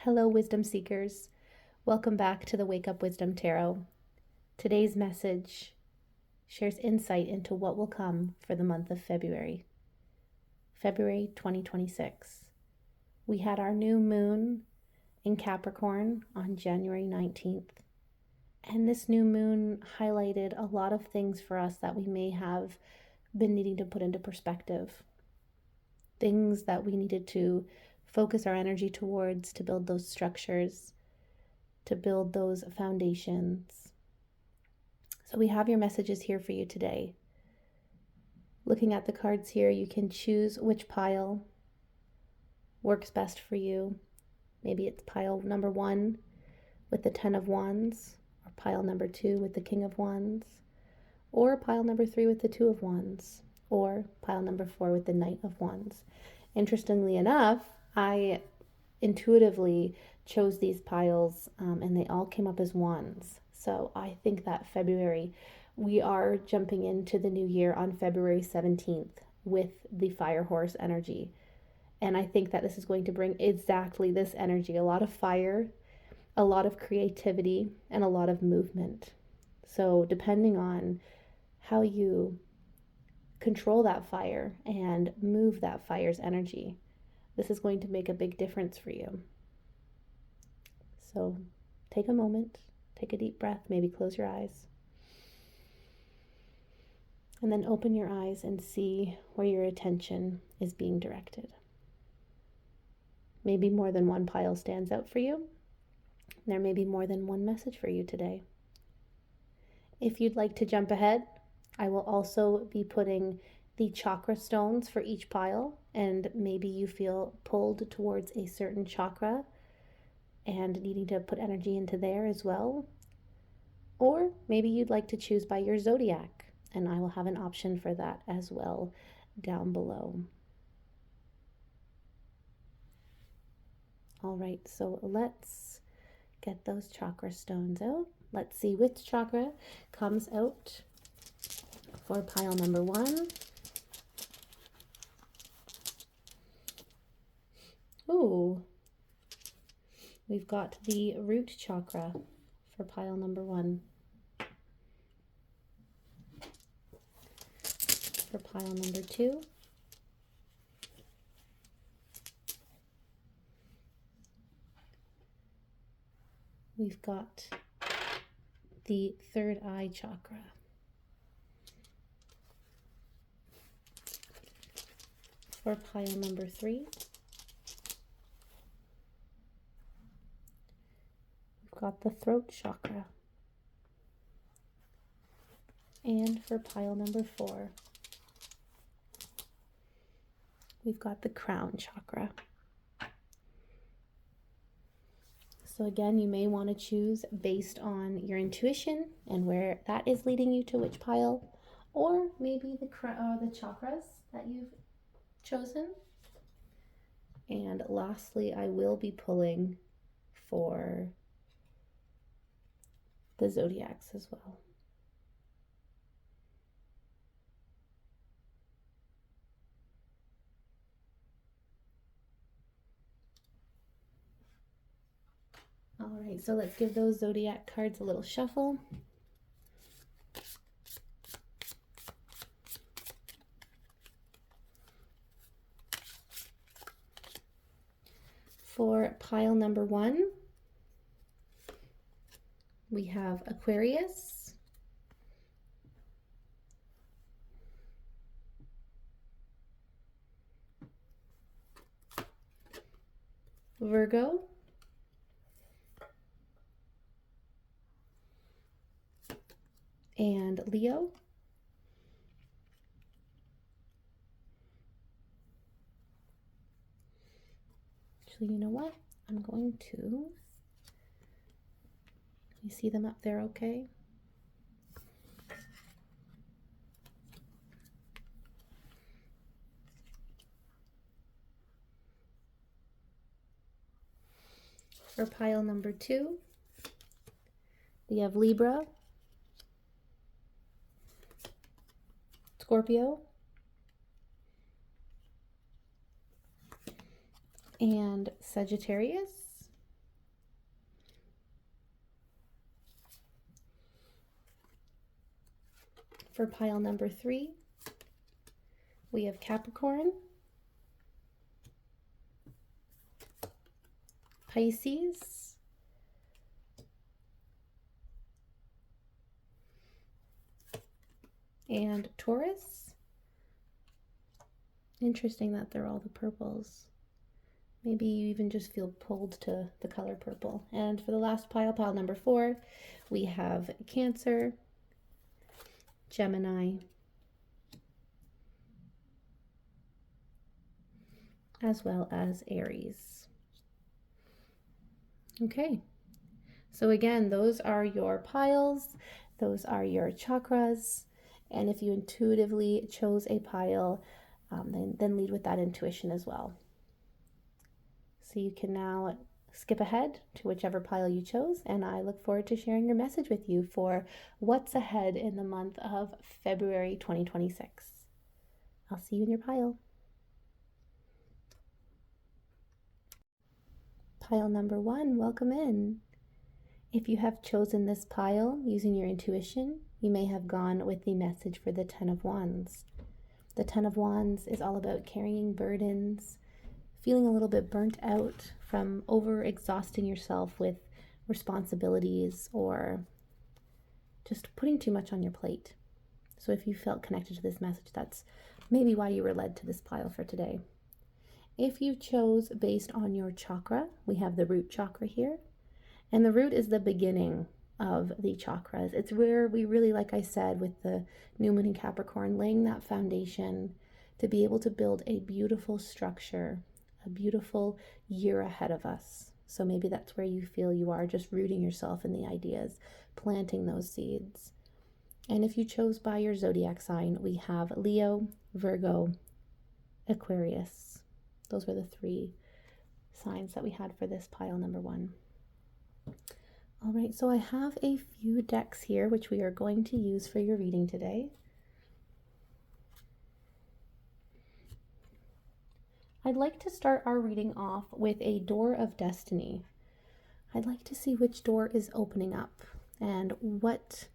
Hello, wisdom seekers. Welcome back to the Wake Up Wisdom Tarot. Today's message shares insight into what will come for the month of February 2026. We had our new moon in Capricorn on January 19th. And this new moon highlighted a lot of things for us that we may have been needing to put into perspective. Things that we needed to focus our energy towards to build those structures, to build those foundations. So we have your messages here for you today. Looking at the cards here, you can choose which pile works best for you. Maybe it's pile number 1 with the 10 of Wands, or pile number 2 with the King of Wands, or pile number 3 with the 2 of Wands, or pile number 4 with the Knight of Wands. Interestingly enough, I intuitively chose these piles and they all came up as wands. So I think that February, we are jumping into the new year on February 17th with the fire horse energy. And I think that this is going to bring exactly this energy, a lot of fire, a lot of creativity, and a lot of movement. So depending on how you control that fire and move that fire's energy, this is going to make a big difference for you. So take a moment, take a deep breath, maybe close your eyes. And then open your eyes and see where your attention is being directed. Maybe more than one pile stands out for you. There may be more than one message for you today. If you'd like to jump ahead, I will also be putting the chakra stones for each pile, and maybe you feel pulled towards a certain chakra and needing to put energy into there as well. Or maybe you'd like to choose by your zodiac, and I will have an option for that as well down below. All right, so let's get those chakra stones out. Let's see which chakra comes out for pile number 1. Ooh, we've got the root chakra for pile number 1. For pile number 2, we've got the third eye chakra. For pile number 3, we've got the throat chakra. And for pile number 4, we've got the crown chakra. So again, you may want to choose based on your intuition and where that is leading you to which pile, or maybe the chakras that you've chosen. And lastly, I will be pulling for the zodiacs as well. All right, so let's give those zodiac cards a little shuffle. For pile number 1, we have Aquarius, Virgo, and Leo. Actually, you know what? I'm going to, you see them up there okay? For pile number 2, we have Libra, Scorpio, and Sagittarius. For pile number 3, we have Capricorn, Pisces, and Taurus. Interesting that they're all the purples. Maybe you even just feel pulled to the color purple. And for the last pile, pile number 4, we have Cancer, Gemini, as well as Aries. Okay, so again, those are your piles, those are your chakras, and if you intuitively chose a pile, then lead with that intuition as well. So you can now skip ahead to whichever pile you chose, and I look forward to sharing your message with you for what's ahead in the month of February 2026. I'll see you in your pile. Pile number 1, welcome in. If you have chosen this pile using your intuition, you may have gone with the message for the Ten of Wands. The Ten of Wands is all about carrying burdens, feeling a little bit burnt out from over-exhausting yourself with responsibilities or just putting too much on your plate. So if you felt connected to this message, that's maybe why you were led to this pile for today. If you chose based on your chakra, we have the root chakra here. And the root is the beginning of the chakras. It's where we really, like I said, with the new moon in Capricorn, laying that foundation to be able to build a beautiful structure, a beautiful year ahead of us. So maybe that's where you feel you are, just rooting yourself in the ideas, planting those seeds. And if you chose by your zodiac sign, we have Leo, Virgo, Aquarius. Those were the 3 signs that we had for this pile number 1. All right, so I have a few decks here which we are going to use for your reading today. I'd like to start our reading off with a door of destiny. I'd like to see which door is opening up and what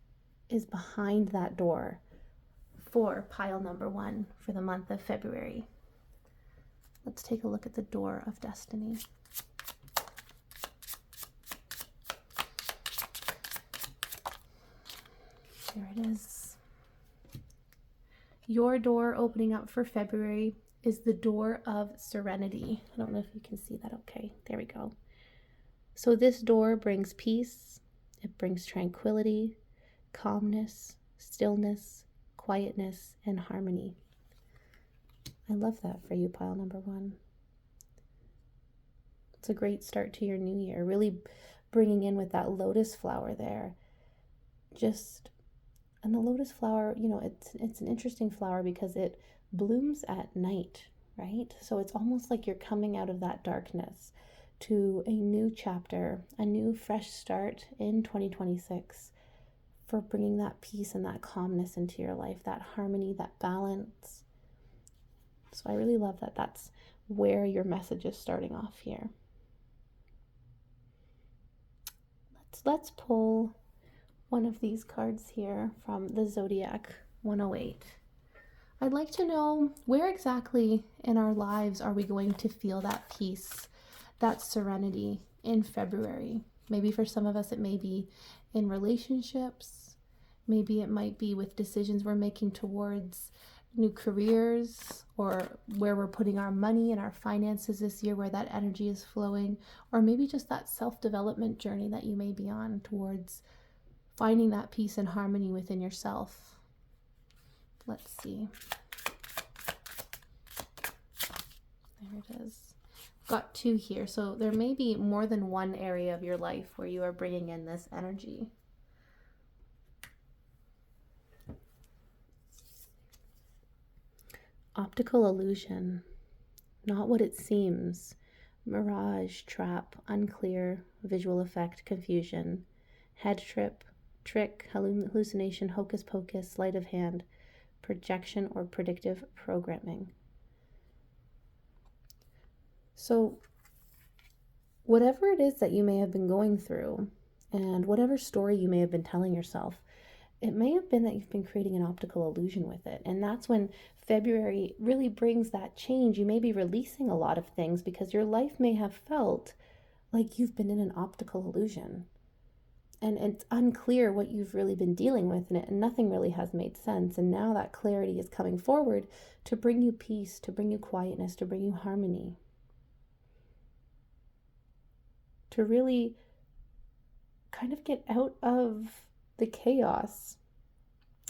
is behind that door for pile number 1 for the month of February. Let's take a look at the door of destiny. There it is. Your door opening up for February is the door of serenity. I don't know if you can see that okay. There we go. So this door brings peace, it brings tranquility, calmness, stillness, quietness, and harmony. I love that for you, pile number 1. It's a great start to your new year, really bringing in with that lotus flower there. And the lotus flower, you know, it's an interesting flower because it blooms at night, right? So it's almost like you're coming out of that darkness to a new chapter, a new fresh start in 2026 for bringing that peace and that calmness into your life, that harmony, that balance. So I really love that that's where your message is starting off here. Let's pull one of these cards here from the Zodiac 108. I'd like to know, where exactly in our lives are we going to feel that peace, that serenity in February? Maybe for some of us it may be in relationships, maybe it might be with decisions we're making towards new careers, or where we're putting our money and our finances this year, where that energy is flowing, or maybe just that self-development journey that you may be on towards finding that peace and harmony within yourself. Let's see. There it is. Got 2 here. So there may be more than one area of your life where you are bringing in this energy. Optical illusion, not what it seems. Mirage, trap, unclear, visual effect, confusion, head trip, trick, hallucination, hocus pocus, sleight of hand, projection, or predictive programming. So whatever it is that you may have been going through, and whatever story you may have been telling yourself, it may have been that you've been creating an optical illusion with it. And that's when February really brings that change. You may be releasing a lot of things because your life may have felt like you've been in an optical illusion. And it's unclear what you've really been dealing with in it, and nothing really has made sense. And now that clarity is coming forward to bring you peace, to bring you quietness, to bring you harmony. To really kind of get out of the chaos,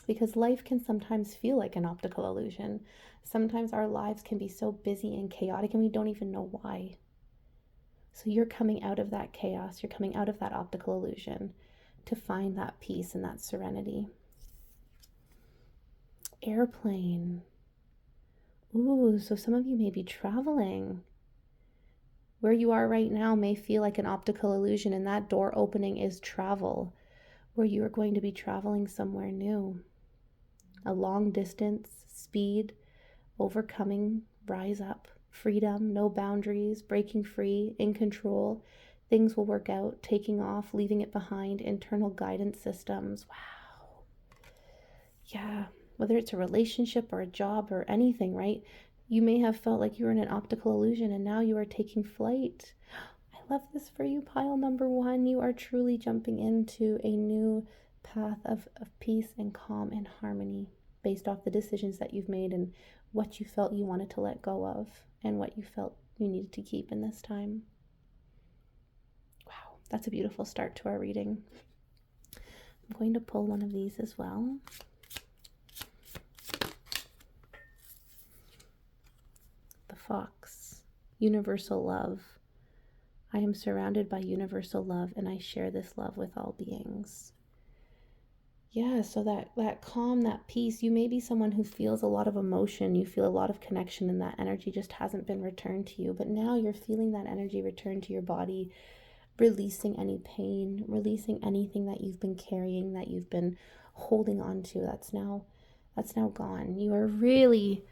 because life can sometimes feel like an optical illusion. Sometimes our lives can be so busy and chaotic and we don't even know why. So you're coming out of that chaos, you're coming out of that optical illusion to find that peace and that serenity. Airplane. Ooh, so some of you may be traveling. Where you are right now may feel like an optical illusion, and that door opening is travel, where you are going to be traveling somewhere new. A long distance, speed, overcoming, rise up, freedom, no boundaries, breaking free, in control. Things will work out, taking off, leaving it behind, internal guidance systems. Wow. Yeah, whether it's a relationship or a job or anything, right? You may have felt like you were in an optical illusion and now you are taking flight. I love this for you, pile number 1. You are truly jumping into a new path of peace and calm and harmony based off the decisions that you've made and what you felt you wanted to let go of and what you felt you needed to keep in this time. Wow, that's a beautiful start to our reading. I'm going to pull one of these as well. The Fox, universal love. I am surrounded by universal love and I share this love with all beings. Yeah, so that calm, that peace, you may be someone who feels a lot of emotion, you feel a lot of connection, and that energy just hasn't been returned to you. But now you're feeling that energy return to your body, releasing any pain, releasing anything that you've been carrying, that you've been holding on to. That's now gone. You are really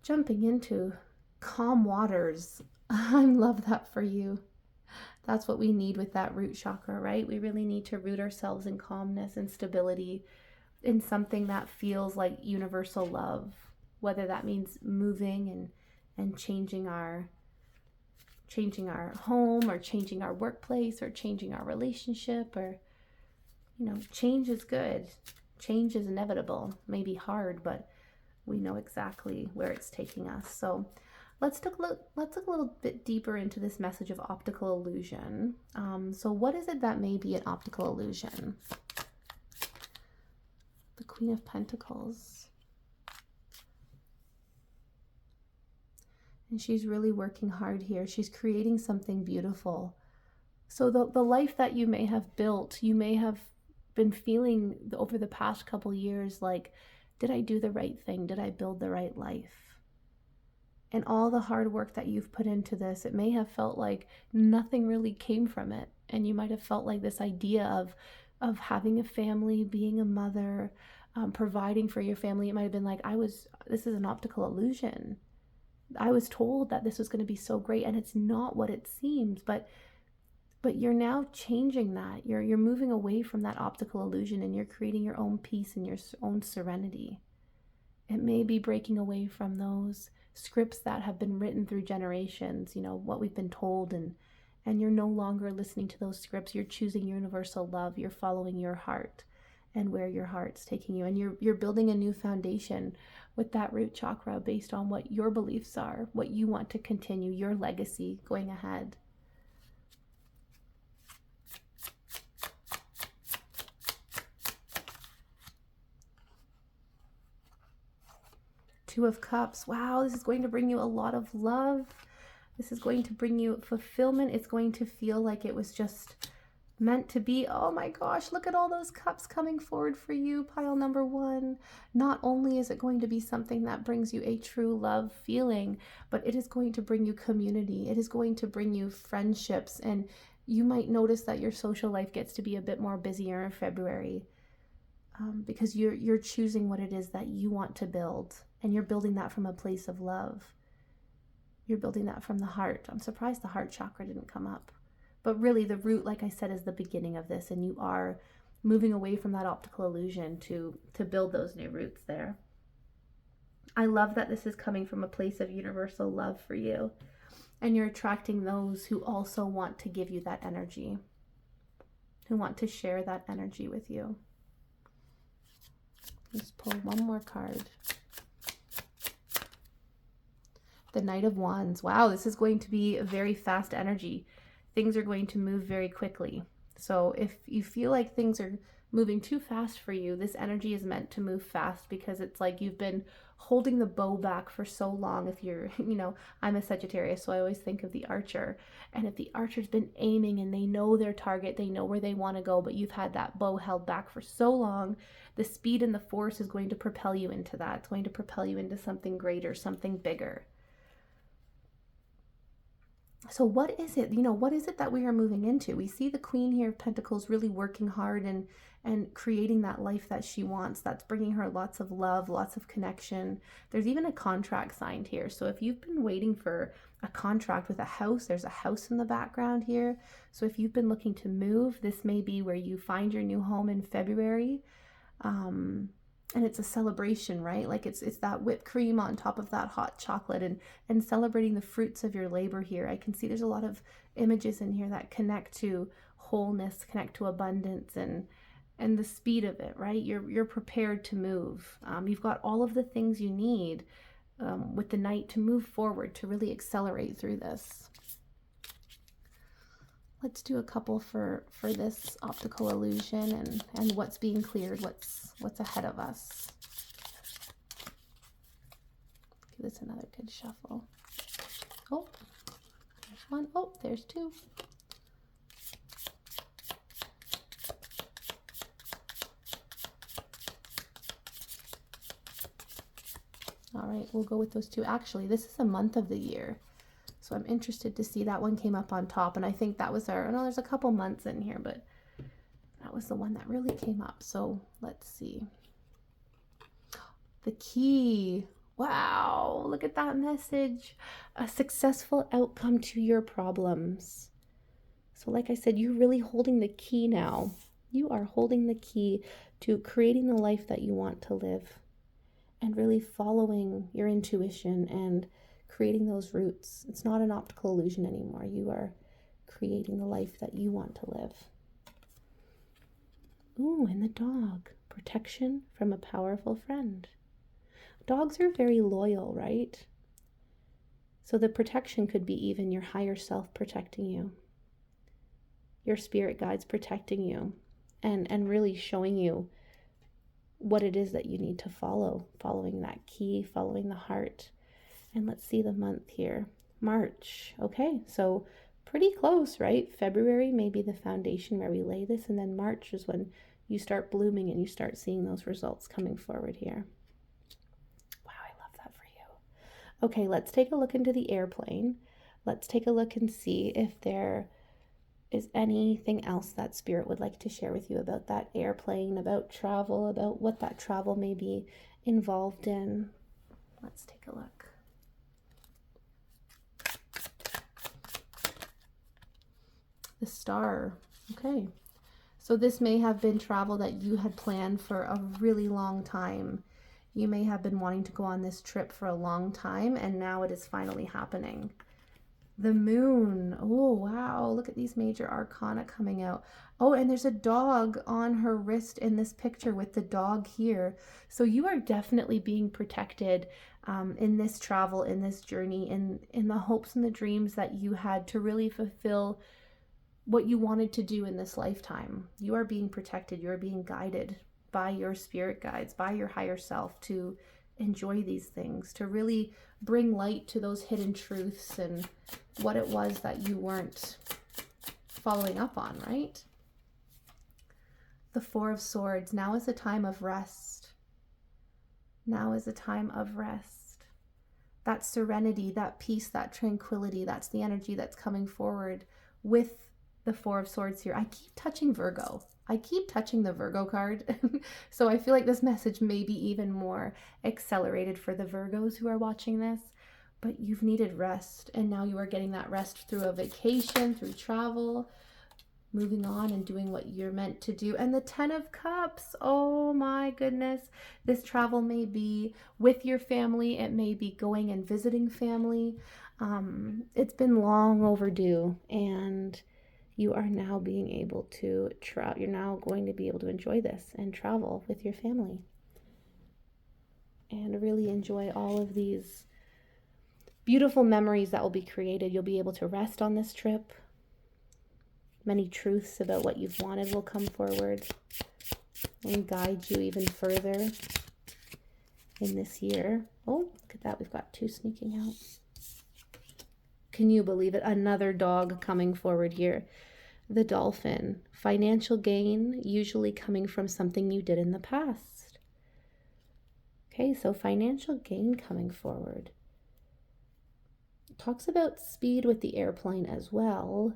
jumping into calm waters. I love that for you. That's what we need with that root chakra, right? We really need to root ourselves in calmness and stability, in something that feels like universal love, whether that means moving and changing our home, or changing our workplace, or changing our relationship, or change is good. Change is inevitable. It may be hard, but we know exactly where it's taking us. So let's look a little bit deeper into this message of optical illusion. So what is it that may be an optical illusion? The Queen of Pentacles. And she's really working hard here. She's creating something beautiful. So the life that you may have built, you may have been feeling over the past couple years like, did I do the right thing? Did I build the right life? And all the hard work that you've put into this, it may have felt like nothing really came from it. And you might have felt like this idea of having a family, being a mother, providing for your family. It might have been like, this is an optical illusion. I was told that this was going to be so great, and it's not what it seems. But you're now changing that. You're moving away from that optical illusion, and you're creating your own peace and your own serenity. It may be breaking away from those scripts that have been written through generations, what we've been told, and you're no longer listening to those scripts. You're choosing universal love. You're following your heart and where your heart's taking you. And you're building a new foundation with that root chakra based on what your beliefs are, what you want to continue, your legacy going ahead. Two of Cups. Wow, this is going to bring you a lot of love. This is going to bring you fulfillment. It's going to feel like it was just meant to be. Oh my gosh, look at all those cups coming forward for you, pile number 1. Not only is it going to be something that brings you a true love feeling, but it is going to bring you community. It is going to bring you friendships. And you might notice that your social life gets to be a bit more busier in February. Because you're choosing what it is that you want to build, and you're building that from a place of love. You're building that from the heart. I'm surprised the heart chakra didn't come up. But really the root, like I said, is the beginning of this, and you are moving away from that optical illusion to build those new roots there. I love that this is coming from a place of universal love for you, and you're attracting those who also want to give you that energy, who want to share that energy with you. Let's pull one more card. The Knight of Wands. Wow, this is going to be a very fast energy. Things are going to move very quickly. So if you feel like things are moving too fast for you, this energy is meant to move fast, because it's like you've been holding the bow back for so long. If you're, I'm a Sagittarius, so I always think of the archer. And if the archer's been aiming and they know their target, they know where they want to go, but you've had that bow held back for so long, the speed and the force is going to propel you into that. It's going to propel you into something greater, something bigger. So what is it? What is it that we are moving into? We see the Queen here of Pentacles really working hard and creating that life that she wants. That's bringing her lots of love, lots of connection. There's even a contract signed here. So if you've been waiting for a contract with a house, there's a house in the background here. So if you've been looking to move, this may be where you find your new home in February. And it's a celebration, right? Like it's that whipped cream on top of that hot chocolate, and celebrating the fruits of your labor here. I can see there's a lot of images in here that connect to wholeness, connect to abundance, and the speed of it, right? You're prepared to move. You've got all of the things you need with the Knight to move forward, to really accelerate through this. Let's do a couple for this optical illusion and what's being cleared, what's ahead of us. Give this another good shuffle. Oh, there's one. Oh, there's two. All right, we'll go with those two. Actually, this is a month of the year. So I'm interested to see, that one came up on top, and I think that was there's a couple months in here, but that was the one that really came up. So let's see. The key. Wow, look at that message. A successful outcome to your problems. So like I said, you're really holding the key now. You are holding the key to creating the life that you want to live, and really following your intuition and creating those roots. It's not an optical illusion anymore. You are creating the life that you want to live. Ooh, and the dog. Protection from a powerful friend. Dogs are very loyal, right? So the protection could be even your higher self protecting you. Your spirit guides protecting you and really showing you what it is that you need to follow. Following that key, following the heart. And let's see the month here. March. Okay, so pretty close, right? February may be the foundation where we lay this, and then March is when you start blooming and you start seeing those results coming forward here. Wow, I love that for you. Okay, let's take a look into the airplane. Let's take a look and see if there is anything else that Spirit would like to share with you about that airplane, about travel, about what that travel may be involved in. Let's take a look. The Star. Okay, so this may have been travel that you had planned for a really long time. You may have been wanting to go on this trip for a long time, and now it is finally happening. The Moon. Oh, wow. Look at these major arcana coming out. Oh, and there's a dog on her wrist in this picture with the dog here. So you are definitely being protected in this travel, in this journey, in the hopes and the dreams that you had to really fulfill what you wanted to do in this lifetime. You are being protected. You are being guided by your spirit guides, by your higher self, to enjoy these things, to really bring light to those hidden truths and what it was that you weren't following up on, right? The Four of Swords. Now is a time of rest. Now is a time of rest. That serenity, that peace, that tranquility, that's the energy that's coming forward with the Four of Swords here. I keep touching Virgo. I keep touching the Virgo card. So I feel like this message may be even more accelerated for the Virgos who are watching this. But you've needed rest, and now you are getting that rest through a vacation, through travel. moving on and doing what you're meant to do. And the 10 of Cups, oh my goodness. This travel may be with your family. It may be going and visiting family. It's been long overdue, and you are now being able to travel. You're now going to be able to enjoy this and travel with your family and really enjoy all of these beautiful memories that will be created. You'll be able to rest on this trip. Many truths about what you've wanted will come forward and guide you even further in this year. Oh, look at that. We've got 2 sneaking out. Can you believe it? Another dog coming forward here. The dolphin. Financial gain, usually coming from something you did in the past. Okay, so financial gain coming forward. Talks about speed with the airplane as well.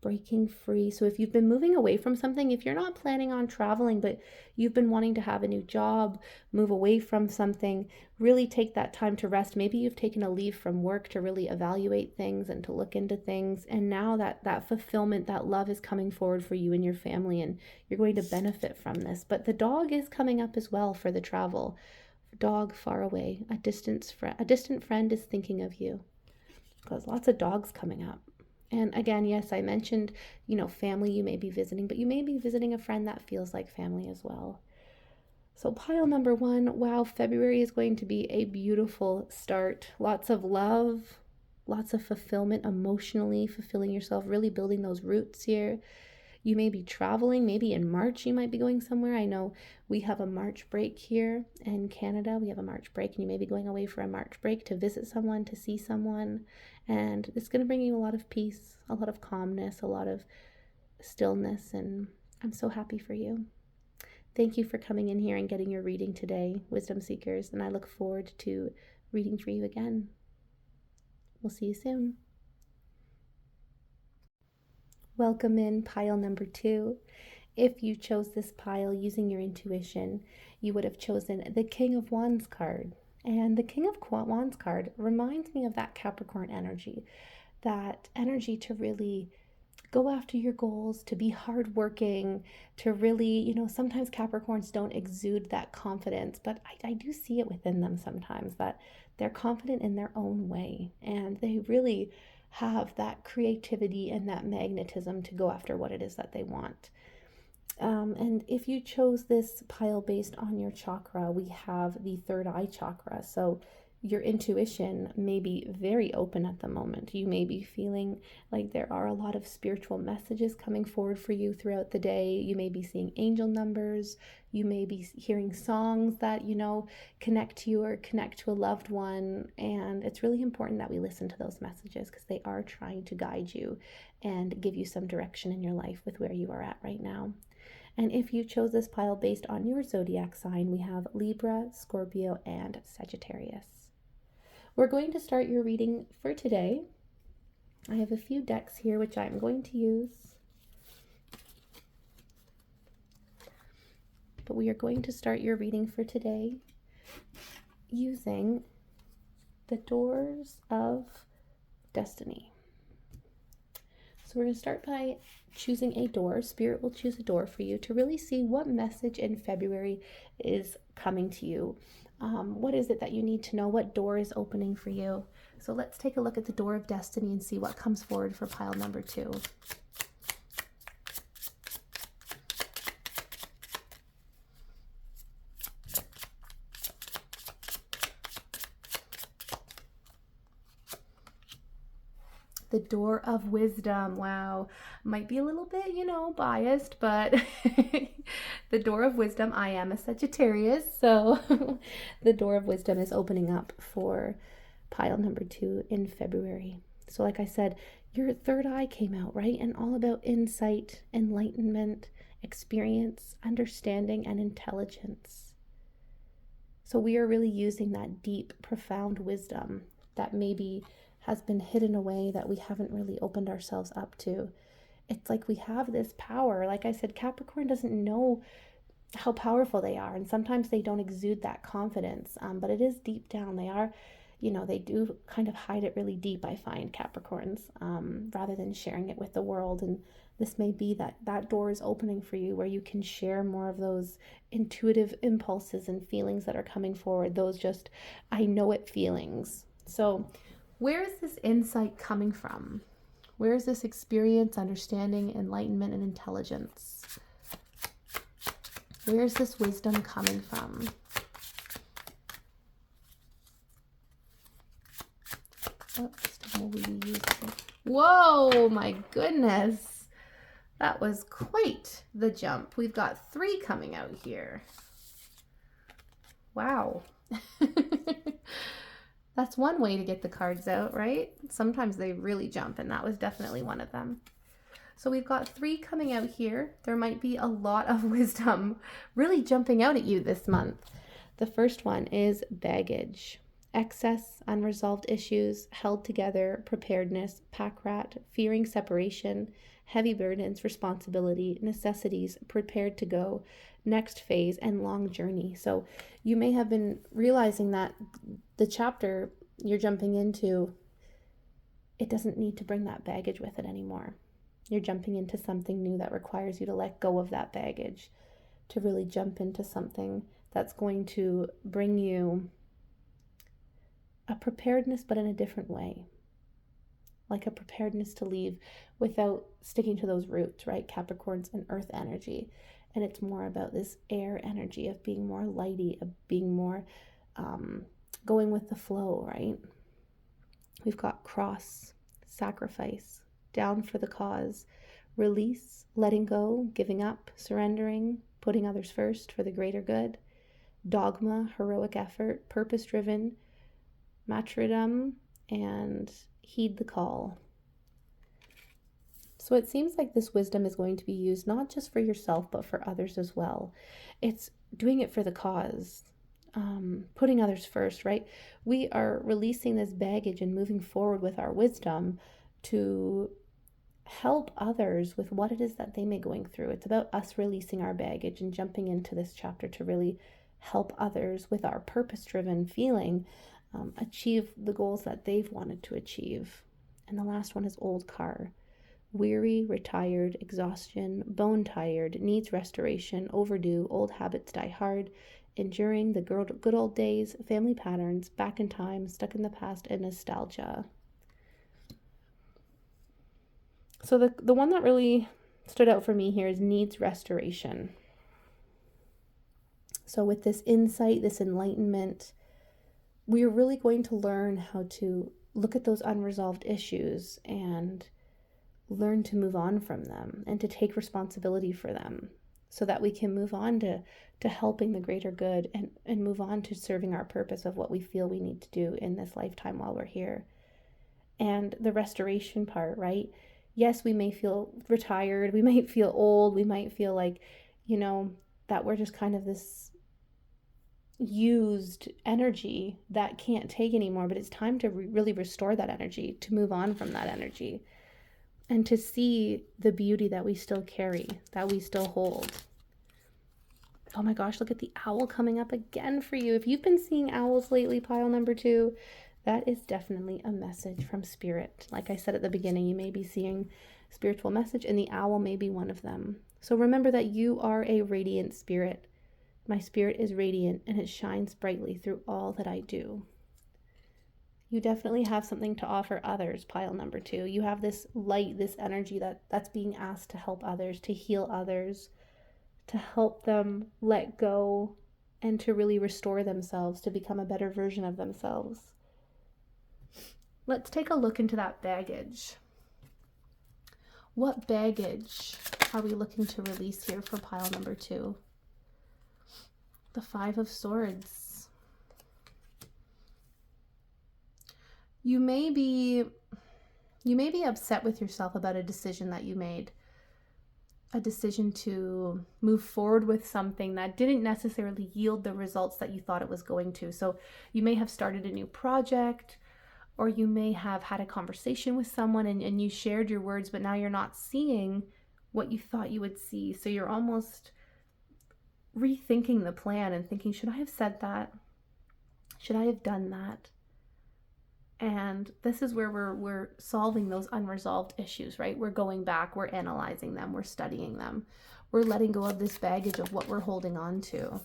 Breaking free. So if you've been moving away from something, if you're not planning on traveling, but you've been wanting to have a new job, move away from something, really take that time to rest. Maybe you've taken a leave from work to really evaluate things and to look into things. And now that fulfillment, that love is coming forward for you and your family, and you're going to benefit from this. But the dog is coming up as well for the travel. Dog far away, a distant friend is thinking of you. Because lots of dogs coming up. And again, yes, I mentioned, family you may be visiting, but you may be visiting a friend that feels like family as well. So pile number 1, wow, February is going to be a beautiful start. Lots of love, lots of fulfillment, emotionally fulfilling yourself, really building those roots here. You may be traveling, maybe in March you might be going somewhere. I know we have a March break here in Canada. We have a March break, and you may be going away for a March break to visit someone, to see someone. And it's going to bring you a lot of peace, a lot of calmness, a lot of stillness. And I'm so happy for you. Thank you for coming in here and getting your reading today, Wisdom Seekers. And I look forward to reading for you again. We'll see you soon. Welcome in pile number 2. If you chose this pile using your intuition, you would have chosen the King of Wands card. And the King of Wands card reminds me of that Capricorn energy, that energy to really go after your goals, to be hardworking, to really, sometimes Capricorns don't exude that confidence, but I do see it within them sometimes, that they're confident in their own way, and they really have that creativity and that magnetism to go after what it is that they want. And if you chose this pile based on your chakra, we have the third eye chakra. So your intuition may be very open at the moment. You may be feeling like there are a lot of spiritual messages coming forward for you throughout the day. You may be seeing angel numbers. You may be hearing songs that, connect to you or connect to a loved one. And it's really important that we listen to those messages, because they are trying to guide you and give you some direction in your life with where you are at right now. And if you chose this pile based on your zodiac sign, we have Libra, Scorpio, and Sagittarius. We're going to start your reading for today. I have a few decks here which I'm going to use. But we are going to start your reading for today using the Doors of Destiny. So we're going to start by choosing a door. Spirit will choose a door for you to really see what message in February is coming to you. What is it that you need to know? What door is opening for you? So let's take a look at the Door of Destiny and see what comes forward for pile number 2. The Door of Wisdom. Wow. Might be a little bit, biased, but the Door of Wisdom, I am a Sagittarius, so the Door of Wisdom is opening up for pile number 2 in February. So like I said, your third eye came out, right? And all about insight, enlightenment, experience, understanding, and intelligence. So we are really using that deep, profound wisdom that maybe has been hidden away, that we haven't really opened ourselves up to. It's like we have this power. Like I said, Capricorn doesn't know how powerful they are, and sometimes they don't exude that confidence, but it is deep down. They are, they do kind of hide it really deep, I find, Capricorns, rather than sharing it with the world. And this may be that door is opening for you where you can share more of those intuitive impulses and feelings that are coming forward, those just I know it feelings. So where is this insight coming from? Where is this experience, understanding, enlightenment, and intelligence? Where is this wisdom coming from? What wisdom will we be using? Whoa, my goodness. That was quite the jump. We've got 3 coming out here. Wow. That's one way to get the cards out, right? Sometimes they really jump, and that was definitely one of them. So we've got 3 coming out here. There might be a lot of wisdom really jumping out at you this month. The first one is baggage. Excess, unresolved issues, held together, preparedness, pack rat, fearing separation, heavy burdens, responsibility, necessities, prepared to go, next phase, and long journey. So you may have been realizing that the chapter you're jumping into, it doesn't need to bring that baggage with it anymore. You're jumping into something new that requires you to let go of that baggage, to really jump into something that's going to bring you a preparedness, but in a different way. Like a preparedness to leave without sticking to those roots, right? Capricorn's an earth energy. And it's more about this air energy of being more lighty, of being more going with the flow, right? We've got cross, sacrifice, down for the cause, release, letting go, giving up, surrendering, putting others first for the greater good, dogma, heroic effort, purpose-driven, martyrdom, and heed the call. So it seems like this wisdom is going to be used not just for yourself, but for others as well. It's doing it for the cause, putting others first, right? We are releasing this baggage and moving forward with our wisdom to help others with what it is that they may be going through. It's about us releasing our baggage and jumping into this chapter to really help others with our purpose-driven feeling achieve the goals that they've wanted to achieve. And the last one is old car. Weary, retired, exhaustion, bone tired, needs restoration, overdue, old habits die hard, enduring the good old days, family patterns, back in time, stuck in the past, and nostalgia. So the one that really stood out for me here is needs restoration. So with this insight, this enlightenment, we are really going to learn how to look at those unresolved issues and learn to move on from them and to take responsibility for them so that we can move on to helping the greater good and move on to serving our purpose of what we feel we need to do in this lifetime while we're here. And the restoration part, right? Yes, we may feel retired, we might feel old, we might feel like, that we're just kind of this used energy that can't take anymore, but it's time to really restore that energy, to move on from that energy, and to see the beauty that we still carry, that we still hold. Oh my gosh, look at the owl coming up again for you. If you've been seeing owls lately, pile number 2, that is definitely a message from spirit. Like I said at the beginning, you may be seeing spiritual message, and the owl may be one of them. So remember that you are a radiant spirit. My spirit is radiant, and it shines brightly through all that I do. You definitely have something to offer others, pile number 2. You have this light, this energy that's being asked to help others, to heal others, to help them let go, and to really restore themselves, to become a better version of themselves. Let's take a look into that baggage. What baggage are we looking to release here for pile number 2? The 5 of Swords. You may be upset with yourself about a decision that you made. A decision to move forward with something that didn't necessarily yield the results that you thought it was going to. So you may have started a new project, or you may have had a conversation with someone and you shared your words, but now you're not seeing what you thought you would see. So you're almost rethinking the plan and thinking, should I have said that? Should I have done that? And this is where we're solving those unresolved issues, right? We're going back, we're analyzing them, we're studying them. We're letting go of this baggage of what we're holding on to.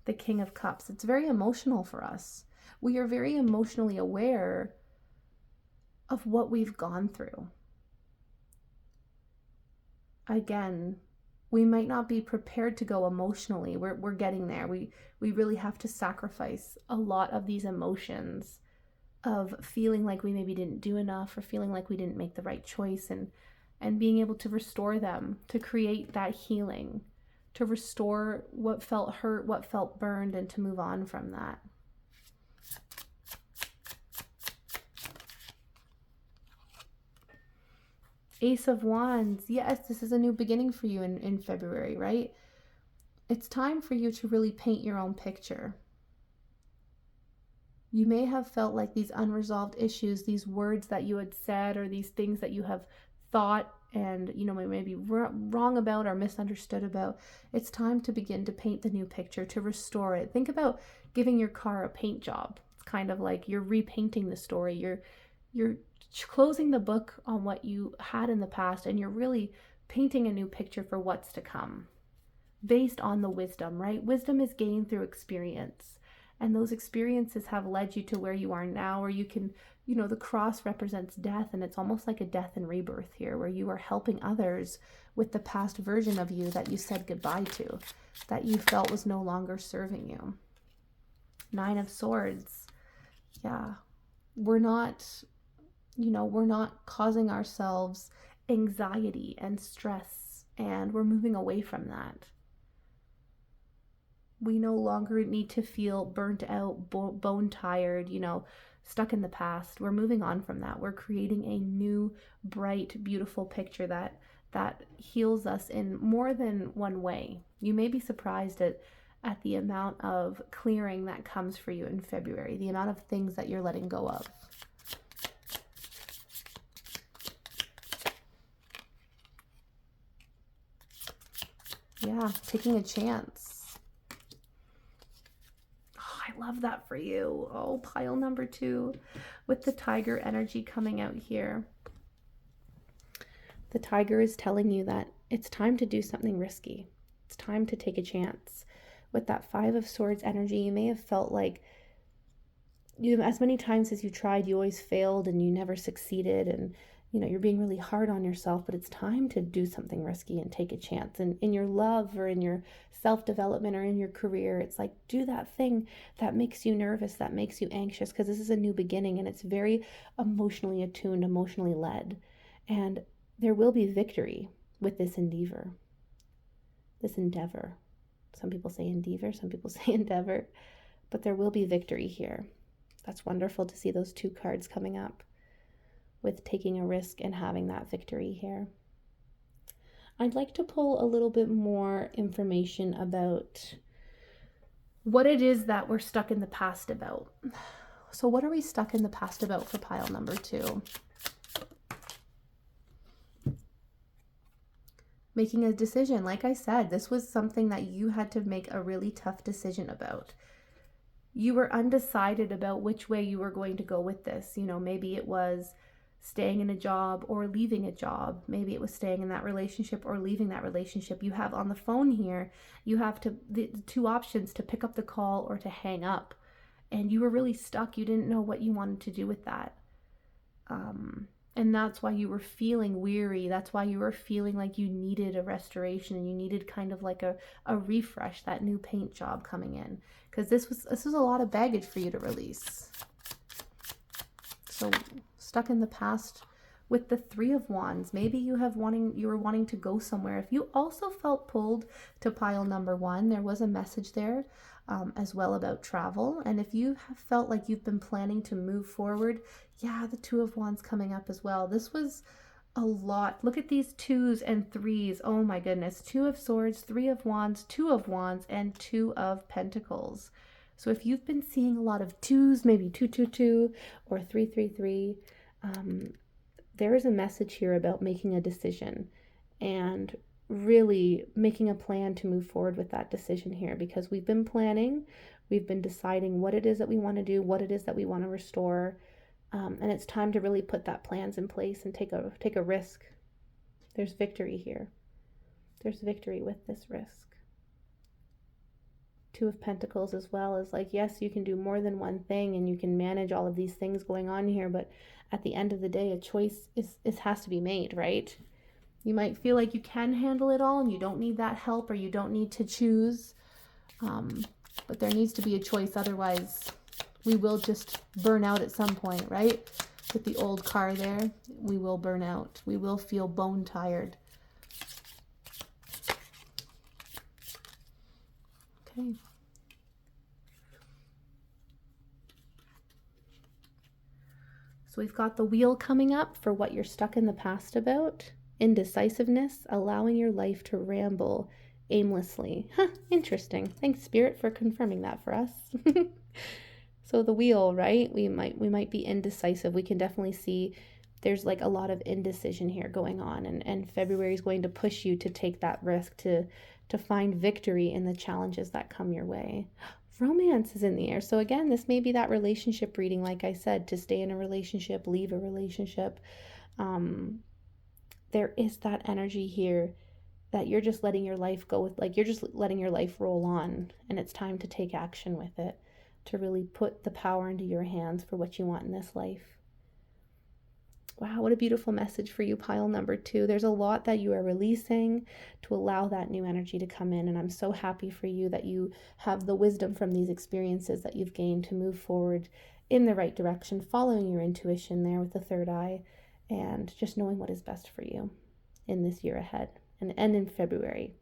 The King of Cups. It's very emotional for us. We are very emotionally aware of what we've gone through. Again, we might not be prepared to go emotionally. We're getting there. We really have to sacrifice a lot of these emotions of feeling like we maybe didn't do enough or feeling like we didn't make the right choice, and being able to restore them, to create that healing, to restore what felt hurt, what felt burned, and to move on from that. Ace of Wands. Yes, this is a new beginning for you in February, right? It's time for you to really paint your own picture. You may have felt like these unresolved issues, these words that you had said, or these things that you have thought and, maybe wrong about or misunderstood about. It's time to begin to paint the new picture, to restore it. Think about giving your car a paint job. It's kind of like you're repainting the story. You're closing the book on what you had in the past, and you're really painting a new picture for what's to come based on the wisdom, right? Wisdom is gained through experience. And those experiences have led you to where you are now, or you can, the cross represents death, and it's almost like a death and rebirth here, where you are helping others with the past version of you that you said goodbye to, that you felt was no longer serving you. 9 of Swords. Yeah. We're not causing ourselves anxiety and stress, and we're moving away from that. We no longer need to feel burnt out, bone tired, stuck in the past. We're moving on from that. We're creating a new, bright, beautiful picture that heals us in more than one way. You may be surprised at the amount of clearing that comes for you in February, the amount of things that you're letting go of. Yeah, taking a chance. I love that for you. Oh, pile number 2 with the tiger energy coming out here. The tiger is telling you that it's time to do something risky. It's time to take a chance. With that 5 of Swords energy, you may have felt like as many times as you tried, you always failed and you never succeeded, and you're being really hard on yourself, but it's time to do something risky and take a chance. And in your love or in your self-development or in your career, it's like, do that thing that makes you nervous, that makes you anxious, because this is a new beginning and it's very emotionally attuned, emotionally led. And there will be victory with this endeavor. Some people say endeavor, some people say endeavor, but there will be victory here. That's wonderful to see those 2 cards coming up, with taking a risk and having that victory here. I'd like to pull a little bit more information about what it is that we're stuck in the past about. So what are we stuck in the past about for pile number 2? Making a decision. Like I said, this was something that you had to make a really tough decision about. You were undecided about which way you were going to go with this. Maybe it was staying in a job or leaving a job. Maybe it was staying in that relationship or leaving that relationship. You have on the phone here, you have the 2 options, to pick up the call or to hang up. And you were really stuck. You didn't know what you wanted to do with that. And that's why you were feeling weary. That's why you were feeling like you needed a restoration, and you needed kind of like a refresh, that new paint job coming in. Because this was a lot of baggage for you to release. So stuck in the past with the 3 of Wands. Maybe you were wanting to go somewhere. If you also felt pulled to pile number 1, there was a message there as well about travel. And if you have felt like you've been planning to move forward, yeah, the 2 of Wands coming up as well. This was a lot. Look at these 2s and 3s. Oh my goodness. 2 of Swords, 3 of Wands, 2 of Wands, and 2 of Pentacles. So if you've been seeing a lot of 2s, maybe 222 or 333, there is a message here about making a decision and really making a plan to move forward with that decision here, because we've been planning, We've been deciding what it is that we want to do, what it is that we want to restore. And it's time to really put that plans in place and take a risk. There's victory here. There's victory with this risk. Two of Pentacles as well is like, yes, you can do more than one thing and you can manage all of these things going on here, but at the end of the day, a choice has to be made, right? You might feel like you can handle it all and you don't need that help, or you don't need to choose. But there needs to be a choice. Otherwise, we will just burn out at some point, right? With the old car there, we will burn out. We will feel bone tired. Okay. So we've got the wheel coming up for what you're stuck in the past about. Indecisiveness, allowing your life to ramble aimlessly. Huh, interesting. Thanks, Spirit, for confirming that for us. So the wheel, right? We might be indecisive. We can definitely see there's like a lot of indecision here going on, and February is going to push you to take that risk, to find victory in the challenges that come your way. Romance is in the air. So again, this may be that relationship reading, like I said, to stay in a relationship, leave a relationship. There is that energy here that you're just letting your life go with, like you're just letting your life roll on, and it's time to take action with it, to really put the power into your hands for what you want in this life. Wow, what a beautiful message for you, pile number 2. There's a lot that you are releasing to allow that new energy to come in, and I'm so happy for you that you have the wisdom from these experiences that you've gained to move forward in the right direction, following your intuition there with the third eye, and just knowing what is best for you in this year ahead, and in February,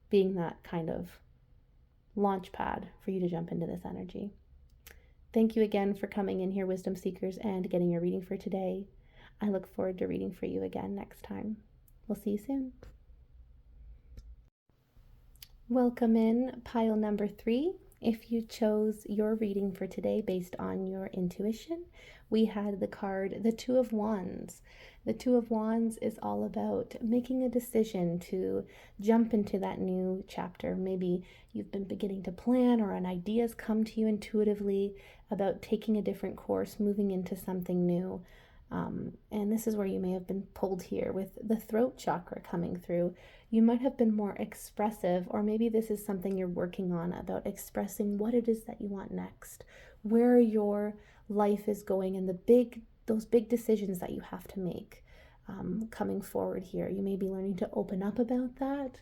being that kind of launch pad for you to jump into this energy. Thank you again for coming in here, Wisdom Seekers, and getting your reading for today. I look forward to reading for you again next time. We'll see you soon. Welcome in, pile number 3. If you chose your reading for today based on your intuition, we had the card, the Two of Wands. The Two of Wands is all about making a decision to jump into that new chapter. Maybe you've been beginning to plan, or an idea's come to you intuitively about taking a different course, moving into something new. And this is where you may have been pulled here with the throat chakra coming through. You might have been more expressive, or maybe this is something you're working on, about expressing what it is that you want next, where your life is going, and those big decisions that you have to make coming forward here. You may be learning to open up about that,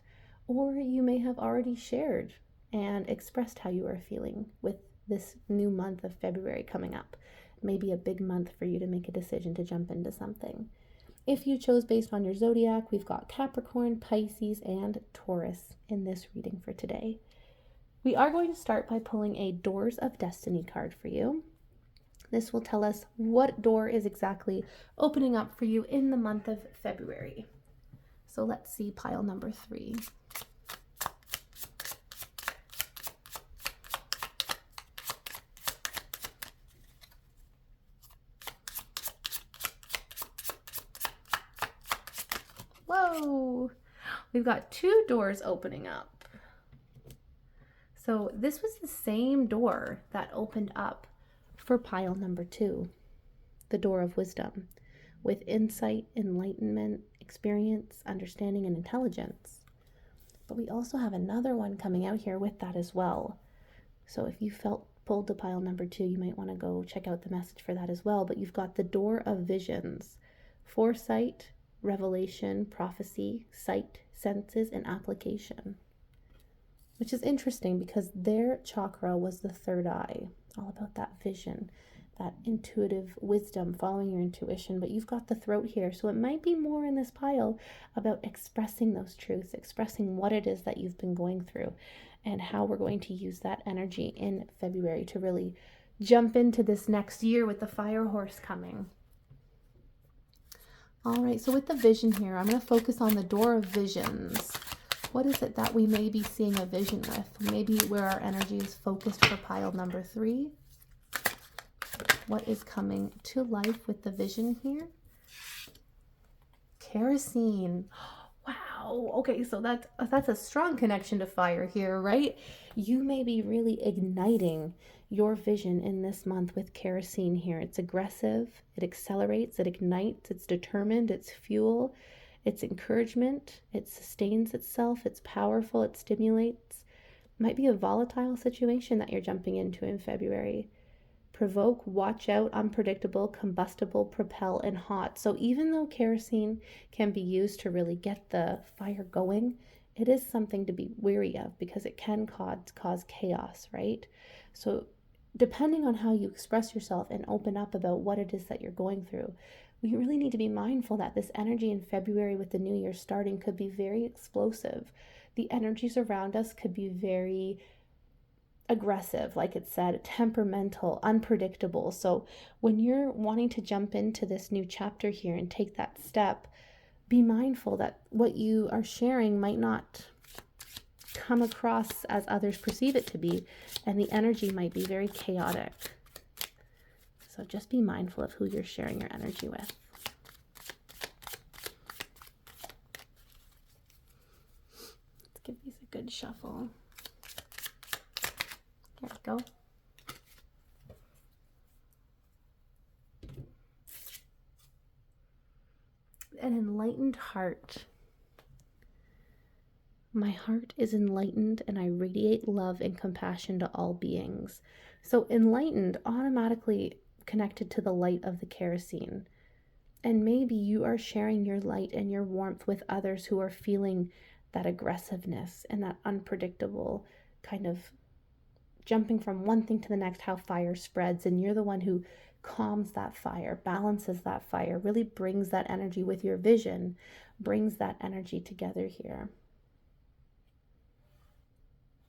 or you may have already shared and expressed how you are feeling with this new month of February coming up. Maybe a big month for you to make a decision to jump into something. If you chose based on your zodiac, we've got Capricorn, Pisces, and Taurus in this reading for today. We are going to start by pulling a Doors of Destiny card for you. This will tell us what door is exactly opening up for you in the month of February. So let's see pile number 3. Whoa! We've got 2 doors opening up. So this was the same door that opened up for pile number 2, the Door of Wisdom, with insight, enlightenment, experience, understanding, and intelligence. But we also have another one coming out here with that as well. So if you felt pulled to pile number 2, you might want to go check out the message for that as well. But you've got the Door of Visions, foresight, revelation, prophecy, sight, senses, and application. Which is interesting because their chakra was the third eye, all about that vision, that intuitive wisdom, following your intuition. But you've got the throat here, so it might be more in this pile about expressing those truths, expressing what it is that you've been going through, and how we're going to use that energy in February to really jump into this next year with the fire horse coming. All right, so with the vision here, I'm going to focus on the Door of Visions. What is it that we may be seeing a vision with? Maybe where our energy is focused for pile number 3. What is coming to life with the vision here? Kerosene. Wow. Oh, okay, so that's a strong connection to fire here, right? You may be really igniting your vision in this month with kerosene here. It's aggressive, it accelerates, it ignites, it's determined, it's fuel, it's encouragement, it sustains itself, it's powerful, it stimulates. Might be a volatile situation that you're jumping into in February. Provoke, watch out, unpredictable, combustible, propel, and hot. So even though kerosene can be used to really get the fire going, it is something to be wary of because it can cause chaos, right? So depending on how you express yourself and open up about what it is that you're going through, we really need to be mindful that this energy in February with the new year starting could be very explosive. The energies around us could be very aggressive, like it said, temperamental, unpredictable. So when you're wanting to jump into this new chapter here and take that step, be mindful that what you are sharing might not come across as others perceive it to be, and the energy might be very chaotic. So just be mindful of who you're sharing your energy with. Let's give these a good shuffle. There we go. An enlightened heart. My heart is enlightened and I radiate love and compassion to all beings. So enlightened automatically connected to the light of the kerosene. And maybe you are sharing your light and your warmth with others who are feeling that aggressiveness and that unpredictable kind of jumping from one thing to the next, how fire spreads. And you're the one who calms that fire, balances that fire, really brings that energy with your vision, brings that energy together here.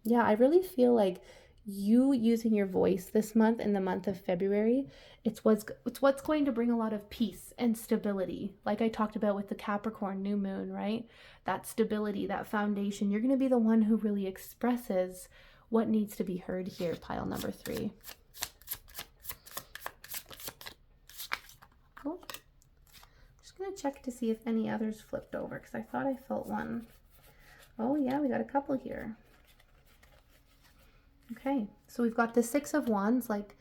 Yeah, I really feel like you using your voice this month, in the month of February, it's what's going to bring a lot of peace and stability. Like I talked about with the Capricorn new moon, right? That stability, that foundation. You're going to be the one who really expresses what needs to be heard here, pile number 3. Cool. Just going to check to see if any others flipped over because I thought I felt one. Oh yeah, we got a couple here. Okay, so we've got the 6 of Wands, like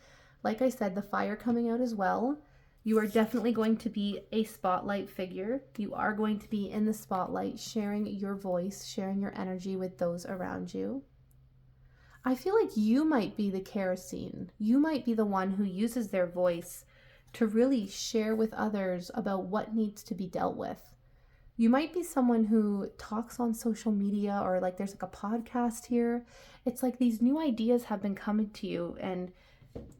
I said, the fire coming out as well. You are definitely going to be a spotlight figure. You are going to be in the spotlight, sharing your voice, sharing your energy with those around you. I feel like you might be the kerosene. You might be the one who uses their voice to really share with others about what needs to be dealt with. You might be someone who talks on social media, or like there's like a podcast here. It's like these new ideas have been coming to you and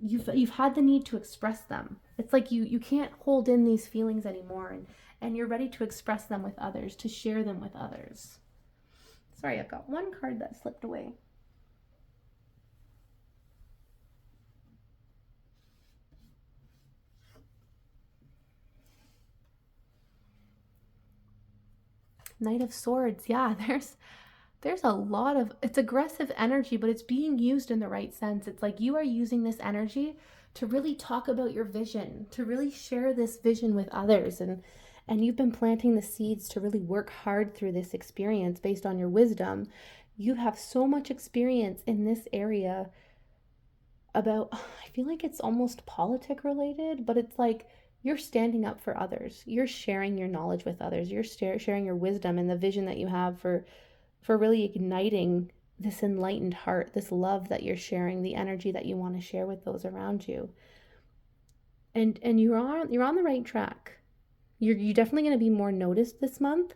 you've had the need to express them. It's like you can't hold in these feelings anymore, and you're ready to express them with others, to share them with others. Sorry, I've got one card that slipped away. Knight of Swords. Yeah, there's a lot of, it's aggressive energy, but it's being used in the right sense. It's like you are using this energy to really talk about your vision, to really share this vision with others, and you've been planting the seeds to really work hard through this experience based on your wisdom. You have so much experience in this area about, I feel like it's almost politic related, but it's like you're standing up for others. You're sharing your knowledge with others. You're sharing your wisdom and the vision that you have for really igniting this enlightened heart, this love that you're sharing, the energy that you want to share with those around you. And you're on the right track. You're definitely going to be more noticed this month.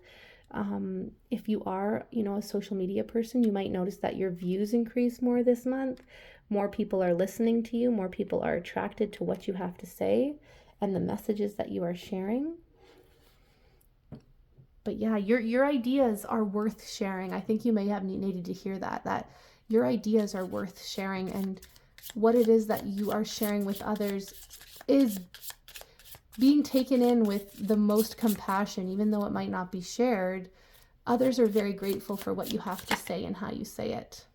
If you are, a social media person, you might notice that your views increase more this month. More people are listening to you. More people are attracted to what you have to say and the messages that you are sharing. But yeah, your ideas are worth sharing. I think you may have needed to hear that your ideas are worth sharing, and what it is that you are sharing with others is being taken in with the most compassion. Even though it might not be shared, others are very grateful for what you have to say and how you say it.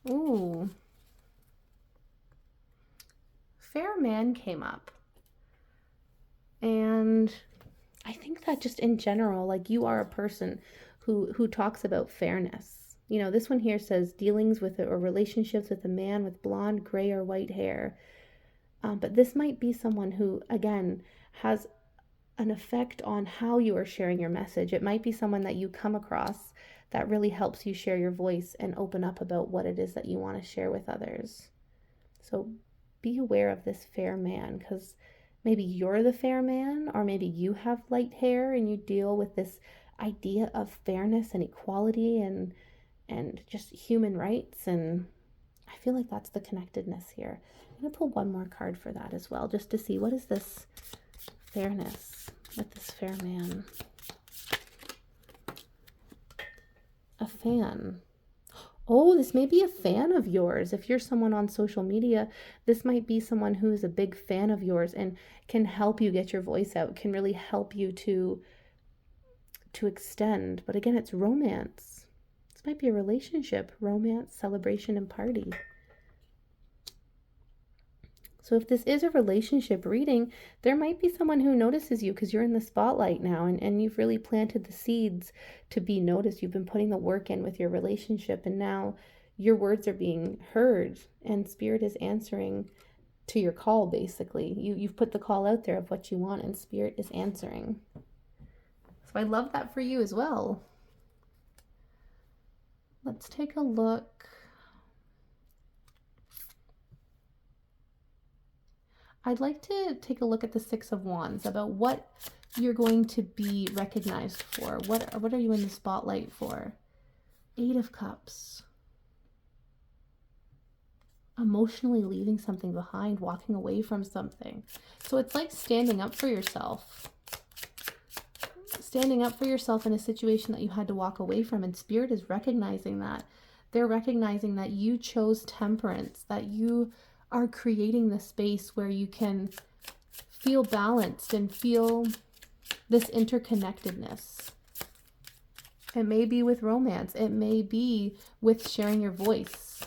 Ooh. Fair man came up. And I think that just in general, like you are a person who talks about fairness. You know, this one here says dealings with or relationships with a man with blonde, gray, or white hair. But this might be someone who, again, has an effect on how you are sharing your message. It might be someone that you come across that really helps you share your voice and open up about what it is that you want to share with others. So be aware of this fair man, because maybe you're the fair man, or maybe you have light hair and you deal with this idea of fairness and equality and just human rights. And I feel like that's the connectedness here. I'm going to pull one more card for that as well, just to see what is this fairness with this fair man. A fan. Oh, this may be a fan of yours. If you're someone on social media, this might be someone who is a big fan of yours and can help you get your voice out, can really help you to extend. But again, it's romance. This might be a relationship, romance, celebration, and party. So if this is a relationship reading, there might be someone who notices you because you're in the spotlight now, and you've really planted the seeds to be noticed. You've been putting the work in with your relationship, and now your words are being heard, and Spirit is answering to your call, basically. You've put the call out there of what you want, and Spirit is answering. So I love that for you as well. Let's take a look. I'd like to take a look at the Six of Wands, about what you're going to be recognized for. What are you in the spotlight for? Eight of Cups. Emotionally leaving something behind, walking away from something. So it's like standing up for yourself. Standing up for yourself in a situation that you had to walk away from, and Spirit is recognizing that. They're recognizing that you chose temperance, that you are creating the space where you can feel balanced and feel this interconnectedness. It may be with romance. It may be with sharing your voice,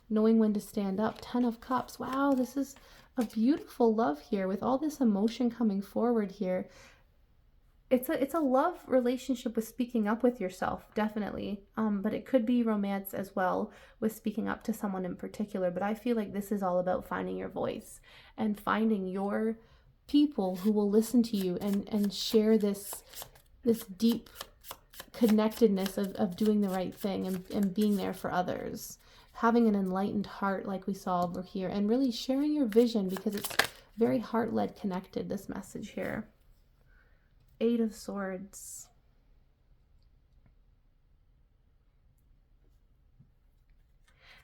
knowing when to stand up. 10 of Cups. Wow, this is a beautiful love here with all this emotion coming forward here. It's a love relationship with speaking up with yourself, definitely. But it could be romance as well with speaking up to someone in particular. But I feel like this is all about finding your voice and finding your people who will listen to you and share this deep connectedness of doing the right thing and being there for others. Having an enlightened heart like we saw over here, and really sharing your vision, because it's very heart-led connected, this message here. 8 of Swords.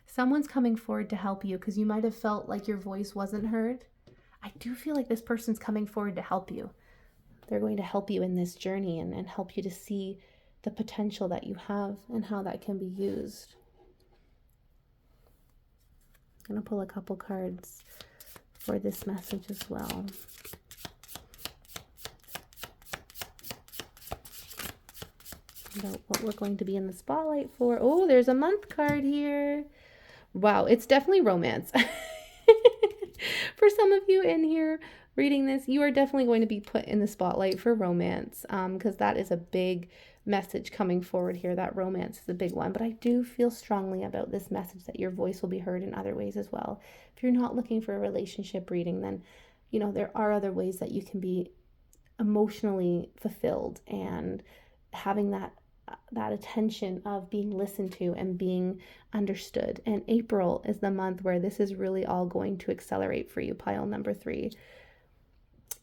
Someone's coming forward to help you because you might have felt like your voice wasn't heard. I do feel like this person's coming forward to help you. They're going to help you in this journey and help you to see the potential that you have and how that can be used. I'm going to pull a couple cards for this message as well. About what we're going to be in the spotlight for. Oh, there's a month card here. Wow, it's definitely romance. For some of you in here reading this, you are definitely going to be put in the spotlight for romance, because that is a big message coming forward here. That romance is a big one. But I do feel strongly about this message that your voice will be heard in other ways as well. If you're not looking for a relationship reading, then there are other ways that you can be emotionally fulfilled and having that attention of being listened to and being understood. And April is the month where this is really all going to accelerate for you, pile number 3.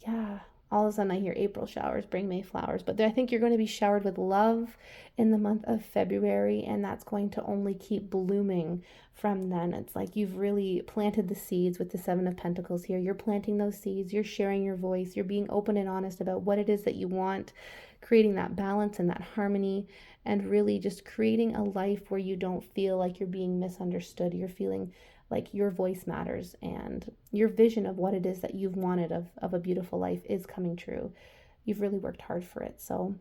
Yeah, all of a sudden I hear April showers bring May flowers, but I think you're going to be showered with love in the month of February, and that's going to only keep blooming from then. It's like you've really planted the seeds with the 7 of Pentacles here. You're planting those seeds, you're sharing your voice, you're being open and honest about what it is that you want, creating that balance and that harmony, and really just creating a life where you don't feel like you're being misunderstood. You're feeling like your voice matters and your vision of what it is that you've wanted of a beautiful life is coming true. You've really worked hard for it. So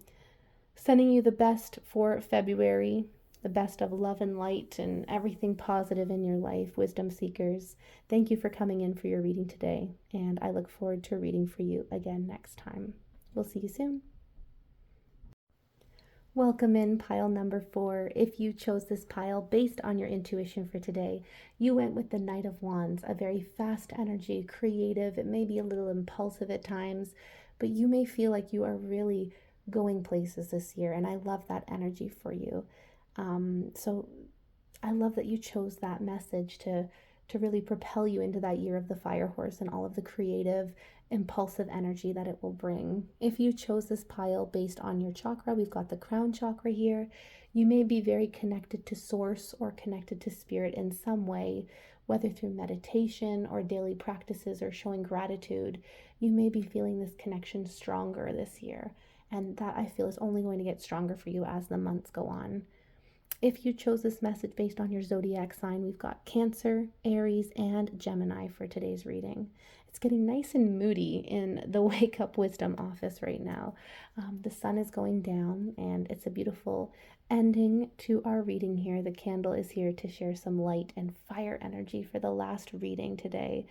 sending you the best for February, the best of love and light and everything positive in your life, wisdom seekers. Thank you for coming in for your reading today, and I look forward to reading for you again next time. We'll see you soon. Welcome in pile number 4. If you chose this pile based on your intuition for today, you went with the Knight of Wands, a very fast energy, creative, it may be a little impulsive at times, but you may feel like you are really going places this year, and I love that energy for you. So I love that you chose that message to really propel you into that year of the fire horse and all of the creative, impulsive energy that it will bring. If you chose this pile based on your chakra, we've got the crown chakra here. You may be very connected to source or connected to spirit in some way, whether through meditation or daily practices or showing gratitude. You may be feeling this connection stronger this year, and that I feel is only going to get stronger for you as the months go on. If you chose this message based on your zodiac sign, we've got Cancer, Aries, and Gemini for today's reading. It's getting nice and moody in the Wake Up Wisdom office right now. The sun is going down, and it's a beautiful ending to our reading here. The candle is here to share some light and fire energy for the last reading today.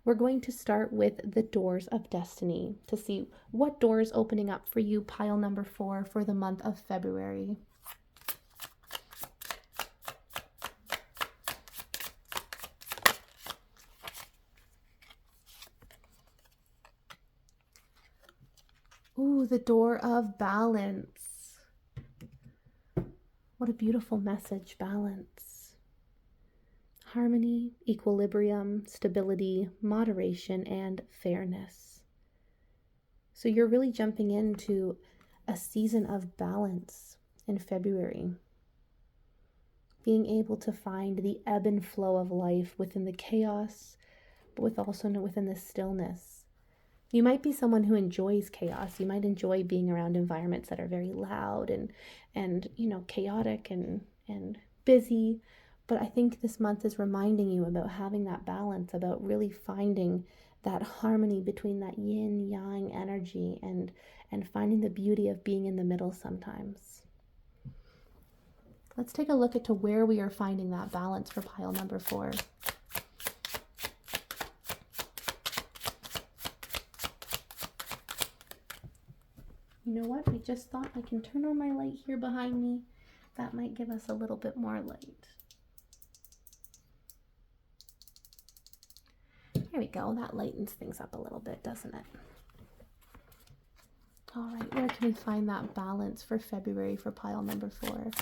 We're going to start with the Doors of Destiny to see what door is opening up for you, pile number 4, for the month of February. Ooh, the Door of Balance. What a beautiful message, balance. Harmony, equilibrium, stability, moderation, and fairness. So you're really jumping into a season of balance in February. Being able to find the ebb and flow of life within the chaos, but within the stillness. You might be someone who enjoys chaos. You might enjoy being around environments that are very loud and chaotic and busy. But I think this month is reminding you about having that balance, about really finding that harmony between that yin-yang energy and finding the beauty of being in the middle sometimes. Let's take a look at to where we are finding that balance for pile number 4. You know what? I just thought I can turn on my light here behind me. That might give us a little bit more light. There we go. That lightens things up a little bit, doesn't it? All right, where can we find that balance for February for pile number 4?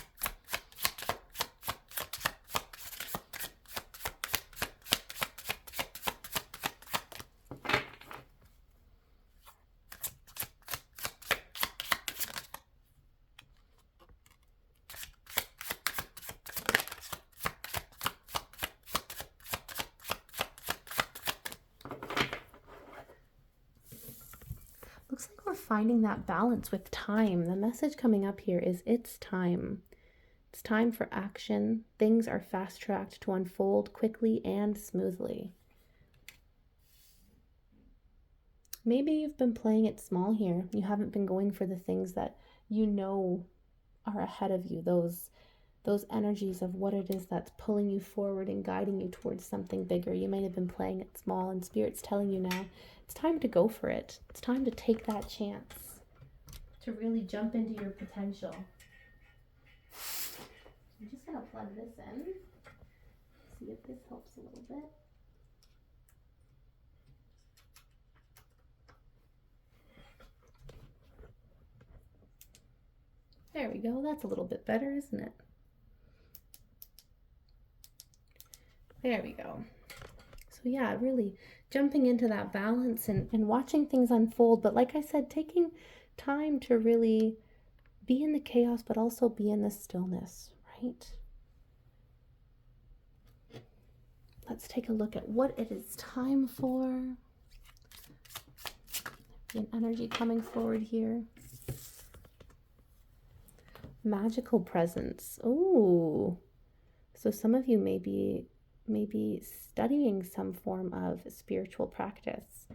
Looks like we're finding that balance with time. The message coming up here is it's time. It's time for action. Things are fast-tracked to unfold quickly and smoothly. Maybe you've been playing it small here. You haven't been going for the things that you know are ahead of you, those energies of what it is that's pulling you forward and guiding you towards something bigger. You might have been playing it small, and Spirit's telling you now, it's time to go for it. It's time to take that chance, to really jump into your potential. I'm just going to plug this in, see if this helps a little bit. There we go. That's a little bit better, isn't it? There we go. So yeah, really jumping into that balance and watching things unfold. But like I said, taking time to really be in the chaos, but also be in the stillness, right? Let's take a look at what it is time for. An energy coming forward here. Magical presence. Ooh. So some of you may be studying some form of spiritual practice,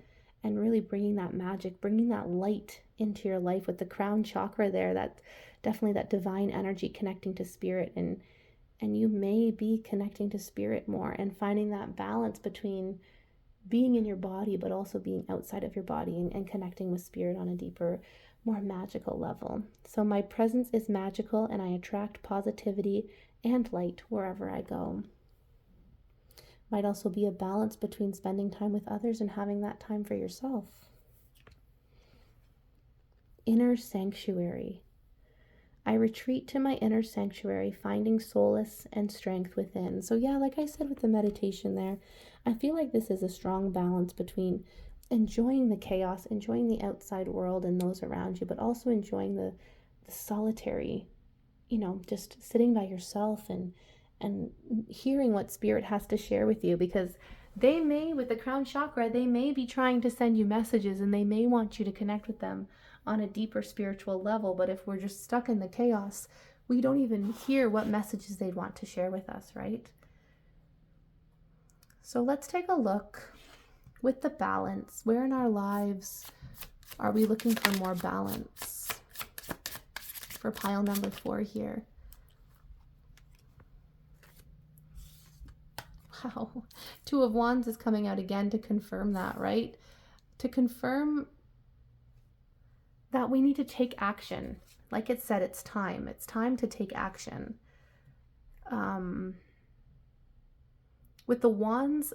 and really bringing that magic, bringing that light into your life with the crown chakra there. That definitely that divine energy connecting to spirit, and you may be connecting to spirit more and finding that balance between being in your body but also being outside of your body, and connecting with spirit on a deeper, more magical level. So my presence is magical and I attract positivity and light wherever I go. Might also be a balance between spending time with others and having that time for yourself. Inner sanctuary. I retreat to my inner sanctuary, finding solace and strength within. So yeah, like I said with the meditation there, I feel like this is a strong balance between enjoying the chaos, enjoying the outside world and those around you, but also enjoying the solitary, just sitting by yourself and hearing what spirit has to share with you, because they may, with the crown chakra, they may be trying to send you messages and they may want you to connect with them on a deeper spiritual level. But if we're just stuck in the chaos, we don't even hear what messages they'd want to share with us, right? So let's take a look with the balance. Where in our lives are we looking for more balance? For pile number 4 here. Wow, 2 of Wands is coming out again to confirm that, right? To confirm that we need to take action. Like it said, it's time. It's time to take action. With the Wands,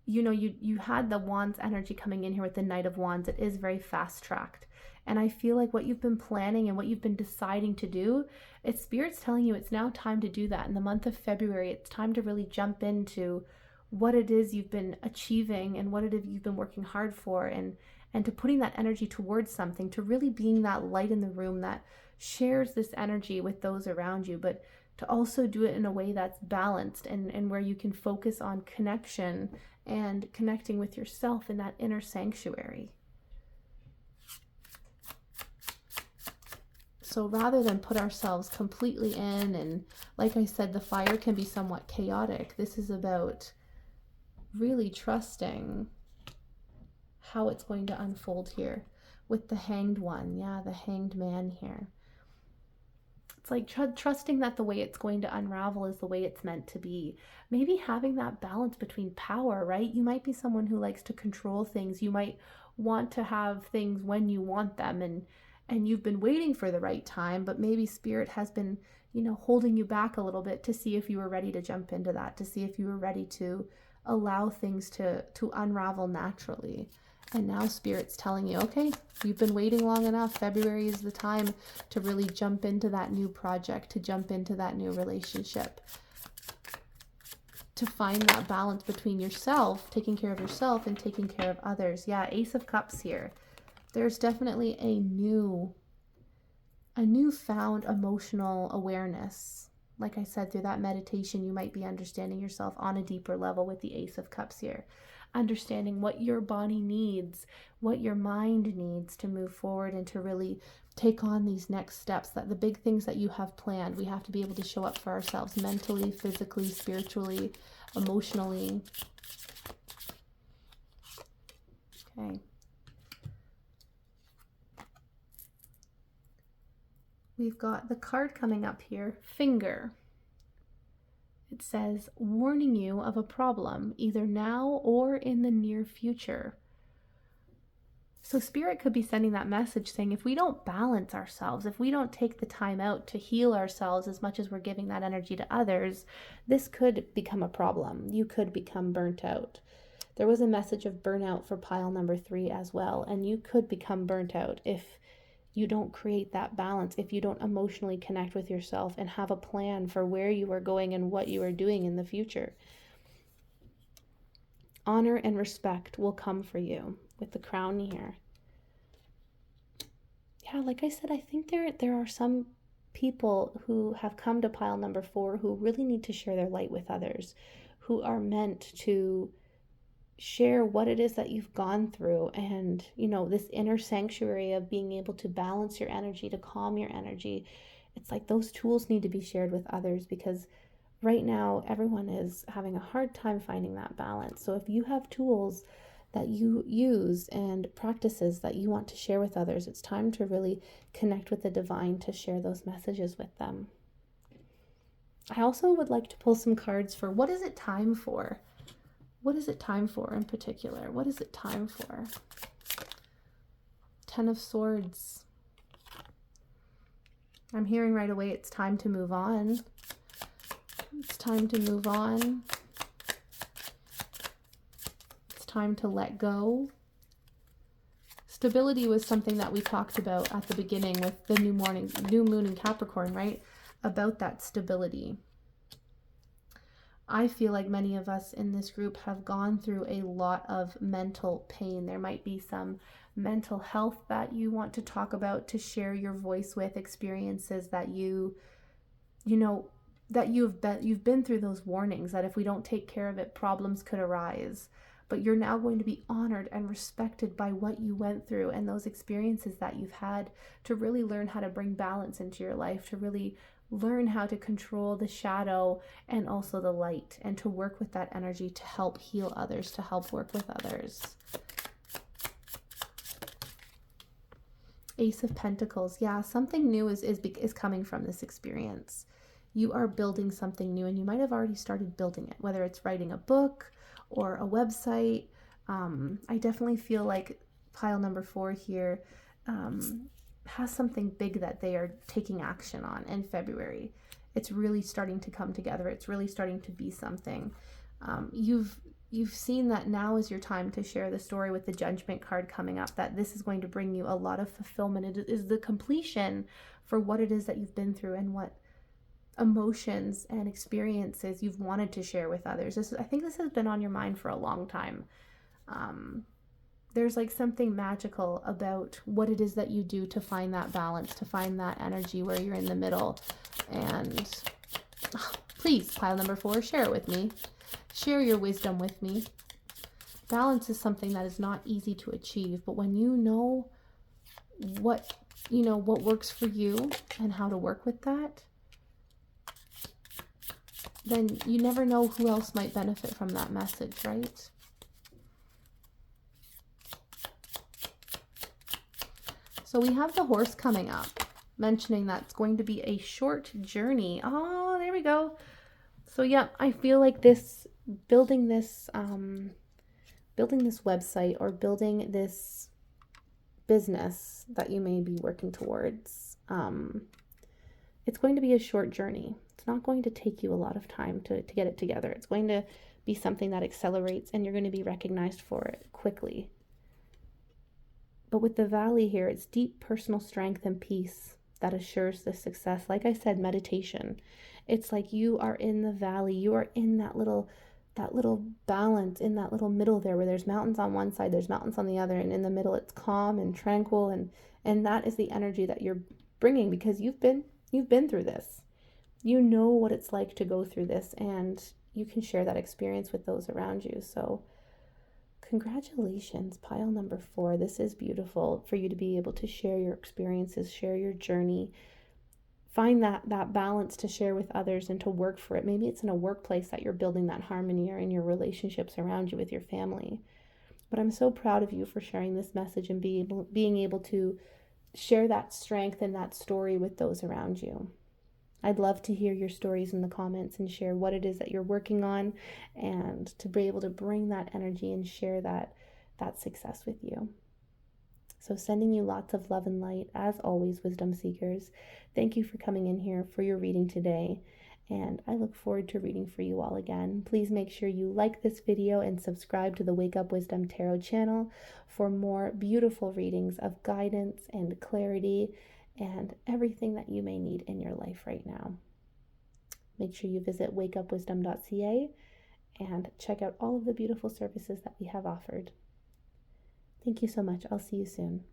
you had the Wands energy coming in here with the Knight of Wands. It is very fast-tracked. And I feel like what you've been planning and what you've been deciding to do, it's Spirit's telling you it's now time to do that. In the month of February, it's time to really jump into what it is you've been achieving and what it is you've been working hard for, and to putting that energy towards something, to really being that light in the room that shares this energy with those around you, but to also do it in a way that's balanced and where you can focus on connection and connecting with yourself in that inner sanctuary. So rather than put ourselves completely in, and like I said, the fire can be somewhat chaotic. This is about really trusting how it's going to unfold here with the Hanged One. Yeah, the Hanged Man here. It's like trusting that the way it's going to unravel is the way it's meant to be. Maybe having that balance between power, right? You might be someone who likes to control things. You might want to have things when you want them, and you've been waiting for the right time, but maybe Spirit has been, holding you back a little bit to see if you were ready to jump into that, to see if you were ready to allow things to unravel naturally. And now Spirit's telling you, okay, you've been waiting long enough. February is the time to really jump into that new project, to jump into that new relationship, to find that balance between yourself, taking care of yourself, and taking care of others. Yeah, Ace of Cups here. There's definitely a newfound emotional awareness. Like I said, through that meditation, you might be understanding yourself on a deeper level with the Ace of Cups here. Understanding what your body needs, what your mind needs to move forward and to really take on these next steps, that the big things that you have planned. We have to be able to show up for ourselves mentally, physically, spiritually, emotionally. Okay. We've got the card coming up here, Finger. It says, warning you of a problem, either now or in the near future. So Spirit could be sending that message saying, if we don't balance ourselves, if we don't take the time out to heal ourselves as much as we're giving that energy to others, this could become a problem. You could become burnt out. There was a message of burnout for pile number 3 as well, and you could become burnt out if you don't create that balance, if you don't emotionally connect with yourself and have a plan for where you are going and what you are doing in the future. Honor and respect will come for you with the crown here. Yeah, like I said, I think there are some people who have come to pile number 4 who really need to share their light with others, who are meant to share what it is that you've gone through, and this inner sanctuary of being able to balance your energy, to calm your energy. It's like those tools need to be shared with others, because right now everyone is having a hard time finding that balance. So if you have tools that you use and practices that you want to share with others. It's time to really connect with the divine, to share those messages with them. I also would like to pull some cards for what is it time for? What is it time for in particular? What is it time for? Ten of Swords. I'm hearing right away it's time to move on. It's time to move on. It's time to let go. Stability was something that we talked about at the beginning with the new moon in Capricorn, right? About that stability. I feel like many of us in this group have gone through a lot of mental pain. There might be some mental health that you want to talk about, to share your voice with, experiences that that you've been through, those warnings that if we don't take care of it, problems could arise. But you're now going to be honored and respected by what you went through and those experiences that you've had, to really learn how to bring balance into your life, to really learn how to control the shadow and also the light, and to work with that energy to help heal others, to help work with others. Ace of Pentacles. Yeah, something new is coming from this experience. You are building something new, and you might have already started building it, whether it's writing a book or a website. I definitely feel like pile number 4 here has something big that they are taking action on in February. It's really starting to come together. It's really starting to be something. You've seen that now is your time to share the story with the Judgment card coming up, that this is going to bring you a lot of fulfillment. It is the completion for what it is that you've been through and what emotions and experiences you've wanted to share with others. I think this has been on your mind for a long time. There's like something magical about what it is that you do to find that balance, to find that energy where you're in the middle. And please, pile number 4, share it with me. Share your wisdom with me. Balance is something that is not easy to achieve, but when you know what works for you and how to work with that, then you never know who else might benefit from that message, right? So we have the Horse coming up, mentioning that it's going to be a short journey. Oh, there we go. So yeah, I feel like building this website or building this business that you may be working towards, it's going to be a short journey. It's not going to take you a lot of time to get it together. It's going to be something that accelerates, and you're going to be recognized for it quickly. But with the Valley here, it's deep personal strength and peace that assures the success. Like I said, meditation. It's like you are in the valley. You are in that little balance, in that little middle there, where there's mountains on one side, there's mountains on the other, and in the middle it's calm and tranquil, and that is the energy that you're bringing, because you've been through this. You know what it's like to go through this, and you can share that experience with those around you. So congratulations, pile number 4. This is beautiful for you to be able to share your experiences, share your journey, find that balance to share with others and to work for it. Maybe it's in a workplace that you're building that harmony, or in your relationships around you with your family. But I'm so proud of you for sharing this message and being able to share that strength and that story with those around you. I'd love to hear your stories in the comments and share what it is that you're working on, and to be able to bring that energy and share that success with you. So sending you lots of love and light, as always, wisdom seekers. Thank you for coming in here for your reading today, and I look forward to reading for you all again. Please make sure you like this video and subscribe to the Wake Up Wisdom Tarot channel for more beautiful readings of guidance and clarity and everything that you may need in your life right now. Make sure you visit wakeupwisdom.ca and check out all of the beautiful services that we have offered. Thank you so much. I'll see you soon.